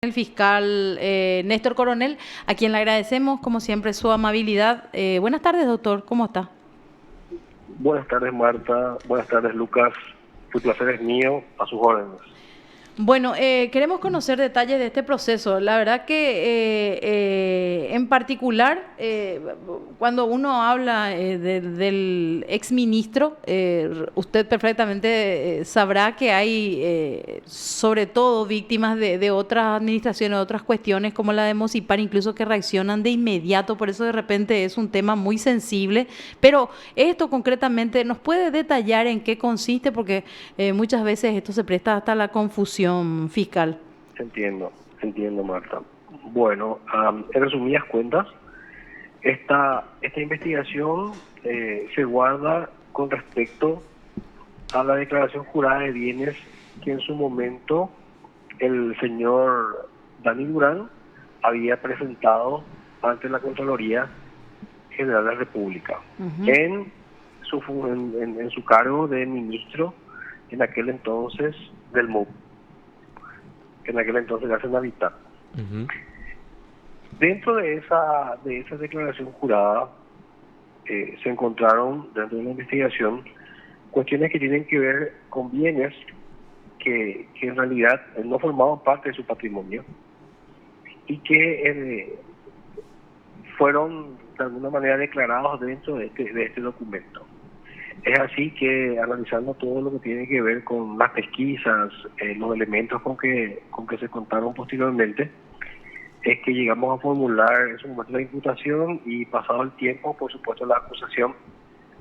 El fiscal Néstor Coronel, a quien le agradecemos, como siempre, su amabilidad. Buenas tardes, doctor, ¿cómo está? Buenas tardes, Marta. Buenas tardes, Lucas. El placer es mío, a sus órdenes. Bueno, queremos conocer detalles de este proceso. La verdad que en particular, cuando uno habla del exministro, usted perfectamente sabrá que hay sobre todo víctimas de otras administraciones, otras cuestiones como la de Mosipar, incluso que reaccionan de inmediato, por eso de repente es un tema muy sensible. Pero esto concretamente, ¿nos puede detallar en qué consiste? Porque muchas veces esto se presta hasta la confusión fiscal. Entiendo, Marta. Bueno, en resumidas cuentas, esta investigación se guarda con respecto a la declaración jurada de bienes que en su momento el señor Dani Durán había presentado ante la Contraloría General de la República Uh-huh. en su cargo de ministro en aquel entonces del MUP, en aquel entonces de Hacen Habitat. Uh-huh. Dentro de esa declaración jurada se encontraron dentro de la investigación cuestiones que tienen que ver con bienes que en realidad no formaban parte de su patrimonio y que fueron de alguna manera declarados dentro de este documento. Es así que analizando todo lo que tiene que ver con las pesquisas, los elementos con que se contaron posteriormente, es que llegamos a formular en su momento la imputación y pasado el tiempo, por supuesto, la acusación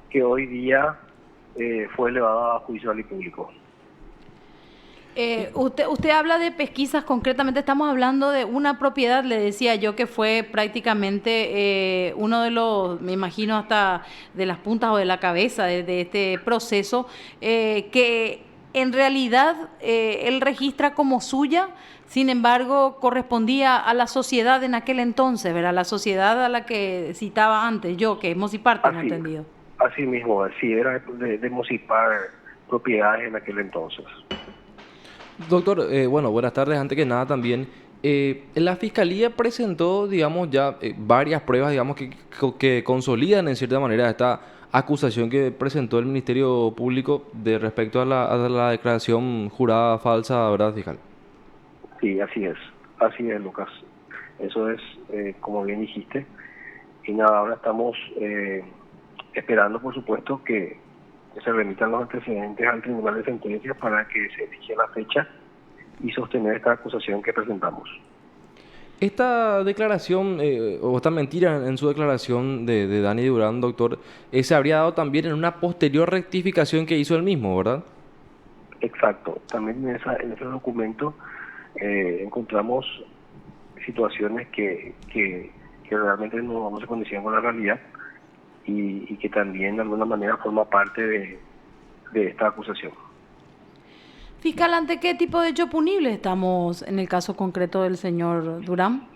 que hoy día fue elevada a juicio oral y público. Usted habla de pesquisas, concretamente estamos hablando de una propiedad, le decía yo, que fue prácticamente uno de los, me imagino, hasta de las puntas o de la cabeza de este proceso, que en realidad él registra como suya. Sin embargo, correspondía a la sociedad en aquel entonces, ¿verdad? La sociedad a la que citaba antes yo, que es Mosipar, tengo entendido. Así mismo, así era de Mosipar propiedades en aquel entonces. Doctor, bueno, buenas tardes. Antes que nada también, la Fiscalía presentó, digamos, ya varias pruebas, digamos, que consolidan en cierta manera esta acusación que presentó el Ministerio Público de respecto a la declaración jurada falsa, ¿verdad, fiscal? Sí, así es, Lucas. Eso es, como bien dijiste, y nada, ahora estamos esperando, por supuesto, que se remitan los antecedentes al Tribunal de Sentencias para que se fije la fecha y sostener esta acusación que presentamos. Esta declaración, o esta mentira en su declaración de Dani Durán, doctor, se habría dado también en una posterior rectificación que hizo él mismo, ¿verdad? Exacto. También en ese documento encontramos situaciones que realmente no se condicionan con la realidad y que también de alguna manera forma parte de esta acusación. Fiscal, ¿ante qué tipo de hecho punible estamos en el caso concreto del señor Durán?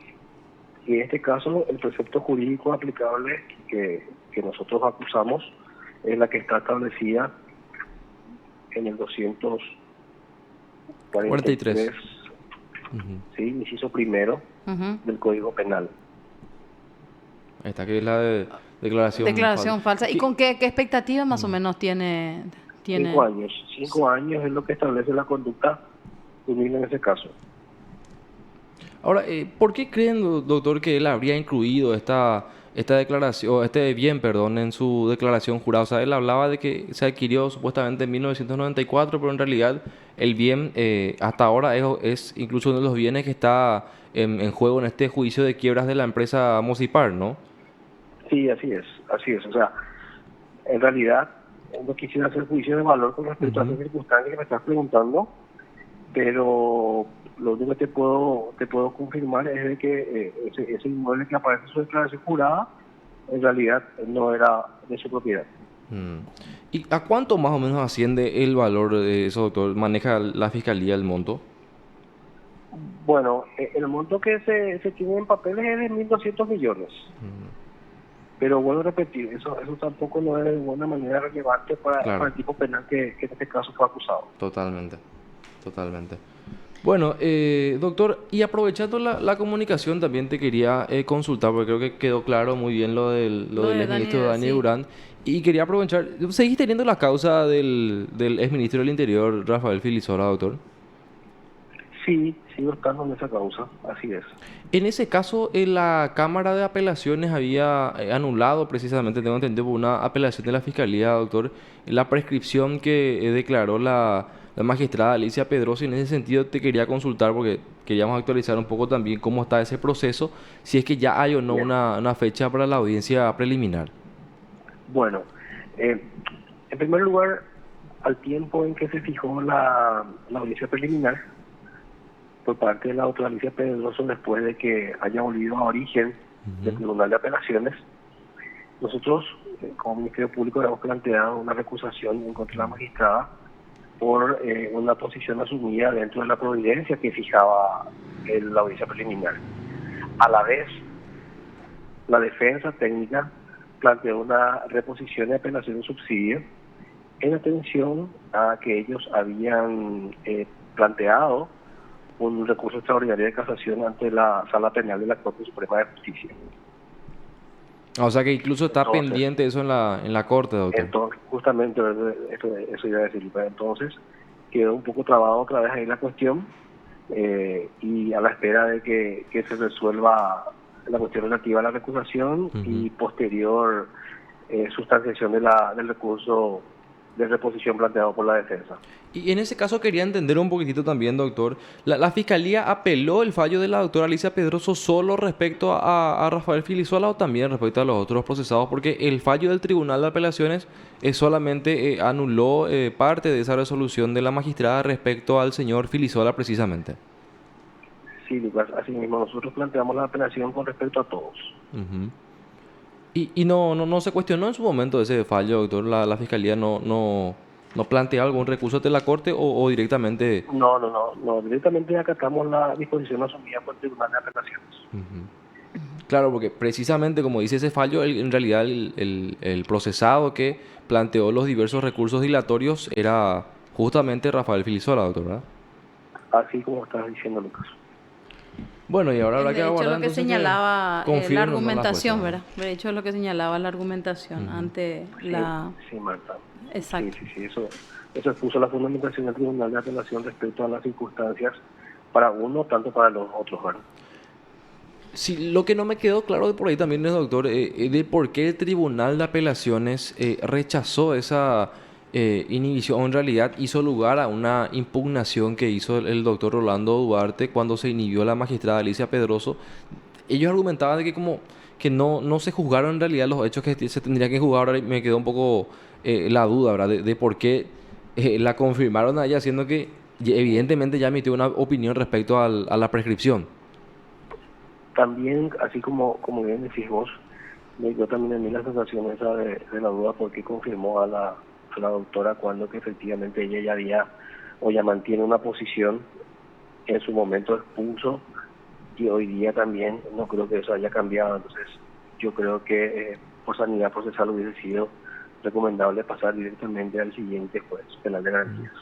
Y en este caso, el precepto jurídico aplicable que nosotros acusamos es la que está establecida en el 243, 43. Uh-huh. ¿sí? Inciso primero del Código Penal. Ahí está, que es la de declaración falsa. ¿Y con qué expectativa más o menos tiene? 5 años. 5 años es lo que establece la conducta punible en ese caso. Ahora, ¿por qué creen, doctor, que él habría incluido esta declaración, este bien, perdón, en su declaración jurada? O sea, él hablaba de que se adquirió supuestamente en 1994, pero en realidad el bien hasta ahora es incluso uno de los bienes que está en juego en este juicio de quiebras de la empresa Mosipar, ¿no? Sí, así es. O sea, en realidad no quisiera hacer juicio de valor con respecto a esa circunstancia que me estás preguntando, pero lo único que te puedo confirmar es de que ese inmueble que aparece en su declaración jurada en realidad no era de su propiedad. ¿Y a cuánto más o menos asciende el valor de eso, doctor? ¿Maneja la Fiscalía el monto? Bueno, el monto que se tiene en papeles es de 1.200 millones. Pero vuelvo a repetir, eso tampoco no es de ninguna manera relevante para Claro. el tipo penal que en este caso fue acusado. Totalmente. Bueno, doctor, y aprovechando la comunicación, también te quería consultar, porque creo que quedó claro muy bien lo Lo del de Dani, exministro Dani sí. Durán, y quería aprovechar, ¿seguís teniendo la causa del exministro del Interior, Rafael Filisola, doctor? Sí, sigo estando en esa causa, así es. En ese caso, la Cámara de Apelaciones había anulado precisamente, tengo entendido, por una apelación de la Fiscalía, doctor, la prescripción que declaró la magistrada Alicia Pedroso. Y en ese sentido te quería consultar porque queríamos actualizar un poco también cómo está ese proceso, si es que ya hay o no Bien. una fecha para la audiencia preliminar. Bueno, en primer lugar, al tiempo en que se fijó la audiencia preliminar por parte de la doctora Alicia Pedroso, después de que haya volvido a origen del Ujú. Tribunal de Apelaciones, nosotros, como Ministerio Público, hemos planteado una recusación en contra de la magistrada por una posición asumida dentro de la providencia que fijaba la audiencia preliminar. A la vez, la defensa técnica planteó una reposición de apelación de subsidio en atención a que ellos habían planteado un recurso extraordinario de casación ante la Sala Penal de la Corte Suprema de Justicia. O sea que incluso está Entonces, pendiente eso en la corte, doctor. justamente eso iba a decir. Pero entonces quedó un poco trabado otra vez ahí la cuestión, y a la espera de que se resuelva la cuestión relativa a la recusación Ujú. y posterior sustanciación del recurso de reposición planteado por la defensa. Y en ese caso quería entender un poquitito también, doctor. La Fiscalía apeló el fallo de la doctora Alicia Pedroso solo respecto a Rafael Filisola o también respecto a los otros procesados, porque el fallo del Tribunal de Apelaciones solamente anuló parte de esa resolución de la magistrada respecto al señor Filisola precisamente. Sí, Lucas, así mismo nosotros planteamos la apelación con respecto a todos. Ujú. Y no se cuestionó en su momento ese fallo, doctor. La Fiscalía no plantea algún recurso ante la Corte o directamente. No, directamente acatamos la disposición asumida por el Tribunal de Apelaciones. Ujú. Claro, porque precisamente como dice ese fallo, en realidad el procesado que planteó los diversos recursos dilatorios era justamente Rafael Filisola, doctor, ¿verdad? Así como estás diciendo, Lucas. Bueno, y ahora habrá que De hecho, aguardar lo que entonces que señalaba la confirmen o no la jueza, argumentación, ¿verdad? ¿verdad? De hecho, lo que señalaba la argumentación Ujú. ante Sí, la... sí, Marta. Sí, Exacto. sí, sí, eso expuso la fundamentación del Tribunal de Apelación respecto a las circunstancias para uno, tanto para los otros, ¿verdad? Sí, lo que no me quedó claro de por ahí también es, doctor, de por qué el Tribunal de Apelaciones rechazó esa inhibición, o en realidad hizo lugar a una impugnación que hizo el doctor Rolando Duarte cuando se inhibió la magistrada Alicia Pedroso. Ellos argumentaban de que como que no se juzgaron en realidad los hechos que se tendrían que juzgar. Ahora me quedó un poco la duda, ¿verdad? De por qué la confirmaron a ella, siendo que evidentemente ya emitió una opinión respecto a la prescripción. También, así como bien decís vos, me dio también a mí la sensación esa de la duda porque confirmó a la doctora cuando que efectivamente ella ya había o ya mantiene una posición, en su momento expuso, y hoy día también no creo que eso haya cambiado. Entonces yo creo que por sanidad procesal hubiese sido recomendable pasar directamente al siguiente juez penal de garantías.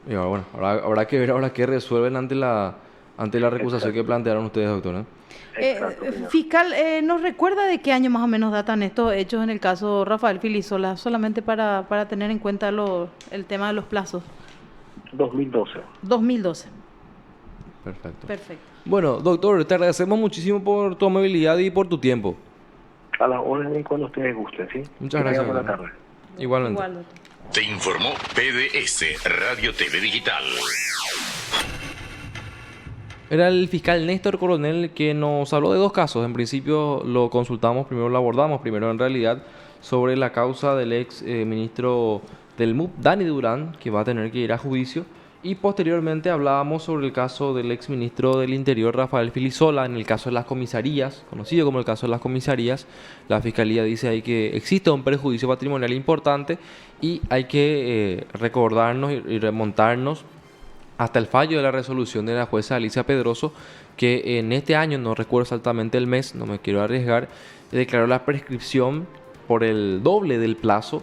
Y ahora, bueno, habrá que ver ahora qué resuelven ante la recusación que Exacto, plantearon ustedes, doctor, ¿eh? exacto, señor. Fiscal, ¿nos recuerda de qué año más o menos datan estos hechos en el caso Rafael Filisola? Solamente para tener en cuenta el tema de los plazos. 2012. 2012. Perfecto. Perfecto. Bueno, doctor, te agradecemos muchísimo por tu amabilidad y por tu tiempo. A la orden y cuando ustedes gusten, ¿sí? Muchas Que tengan gracias, buena doctor. tarde. Igualmente. Igual, doctor. Te informó PDS Radio TV Digital. Era el fiscal Néstor Coronel que nos habló de dos casos. En principio lo consultamos, primero lo abordamos, primero en realidad, sobre la causa del ex ministro del MUP, Dani Durán, que va a tener que ir a juicio. Y posteriormente hablábamos sobre el caso del ex ministro del Interior, Rafael Filisola, en el caso de las comisarías, conocido como el caso de las comisarías. La fiscalía dice ahí que existe un perjuicio patrimonial importante y hay que recordarnos y remontarnos hasta el fallo de la resolución de la jueza Alicia Pedroso, que en este año, no recuerdo exactamente el mes, no me quiero arriesgar, declaró la prescripción por el doble del plazo